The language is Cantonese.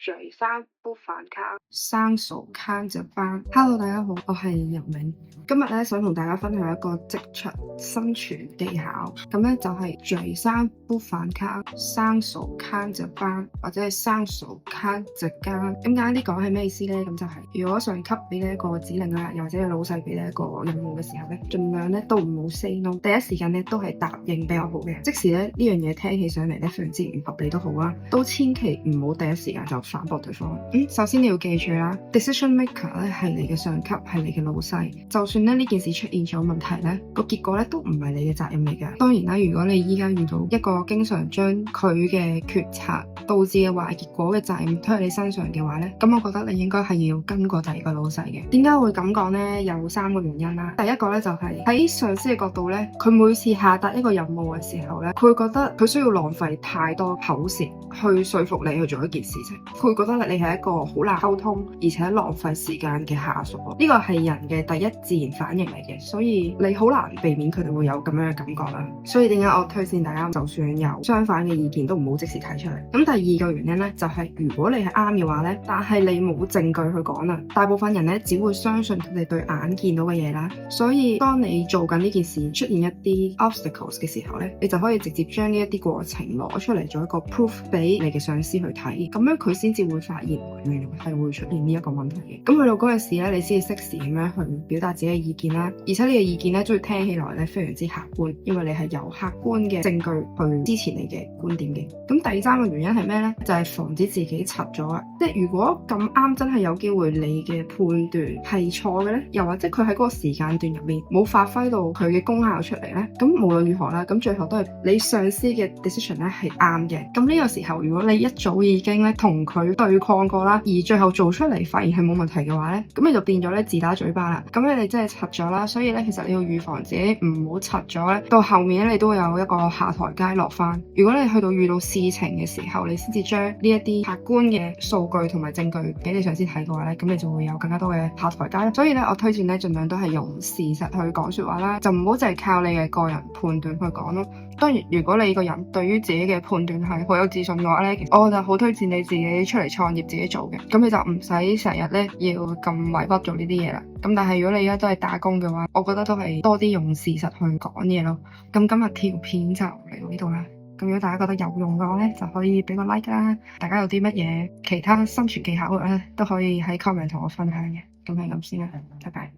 嘴生不反卡，生熟看着辦。Hello，大家好，我係游明。今日咧想同大家分享一個職場生存技巧。咁咧就係嘴生不反卡，生熟看着辦，或者係生熟看着幹。咁簡單啲講係咩意思咧？咁就係如果上級俾你一個指令啦，又或者係老細俾你一個任務嘅時候咧，盡量咧都唔好 say no，第一時間咧都係答應比較好嘅。即使咧呢樣嘢聽起上嚟咧非常之唔合理都好啦，都千祈唔好第一時間就反駁對方。首先你要記住啦 ，decision maker 咧係你嘅上級，係你嘅老細。就算咧呢件事出現咗問題咧，個結果咧都唔係你嘅責任嚟嘅。當然啦，如果你依家遇到一個經常將佢嘅決策導致嘅壞結果嘅責任推喺你身上嘅話咧，咁我覺得你應該係要跟過第二個老細嘅。點解會咁講咧？有3個原因啦。第一個咧就係喺上司嘅角度咧，佢每次下達一個任務嘅時候咧，佢會覺得佢需要浪費太多口舌去說服你去做一件事情，佢會覺得你係一個好難溝通而且浪費時間嘅下屬。呢個係人嘅第一自然反應嚟嘅，所以你好難避免佢哋會有咁樣嘅感覺啦。所以點解我推薦大家就算有相反嘅意見都唔好即時提出嚟。咁第二個原因咧就係如果你係啱嘅話咧，但係你冇證據去講啦，大部分人咧只會相信佢哋對眼見到嘅嘢啦。所以當你做緊呢件事出現一啲 obstacles 嘅時候咧，你就可以直接將呢一啲過程攞出嚟做一個 proof 俾你嘅上司去睇，咁樣佢先至會發現原來係會出現呢一個問題嘅。咁去到嗰陣時咧，你先至適時咁樣去表達自己嘅意見啦，而且你嘅意見咧都要聽起來咧非常之客觀，因為你係有客觀嘅證據去支持你嘅觀點嘅。咁第三個原因係咩咧？就係防止自己柒咗啊！即係如果咁啱真係有機會你嘅判斷係錯嘅咧，又或者佢喺嗰個時間段入面冇發揮到佢嘅功效出嚟咧，咁無論如何啦，咁最後都係你上司嘅 decision 咧係啱嘅。咁呢個時候如果你一早已經咧同佢對抗過啦，而最後做出嚟發現係冇問題嘅話咧，咁你就變咗咧自打嘴巴啦。咁你真係柒咗啦，所以咧其實你要預防自己唔好柒咗咧，到後面咧你都會有一個下台階落翻。如果你去到遇到事情嘅時候，你先至將呢一啲客觀嘅數據同埋證據俾你上司睇嘅話咧，咁你就會有更加多嘅下台階。所以咧我推薦咧盡量都係用事實去講說話啦，就唔好淨係靠你嘅個人判斷去講咯。當然如果你個人對於自己嘅判斷係好有自信嘅話咧，我就好推薦你自己出嚟創業自己做嘅，咁你就唔使成日咧要咁委屈做呢啲嘢啦。咁但係如果你而家都係打工嘅話，我覺得都係多啲用事實去講嘢咯。咁今日條片就嚟到呢度啦。咁如果大家覺得有用嘅話咧，就可以俾個 like 啦。大家有啲乜嘢其他生存技巧嘅咧，都可以喺 comment 同我分享嘅。咁係咁先啦，拜拜。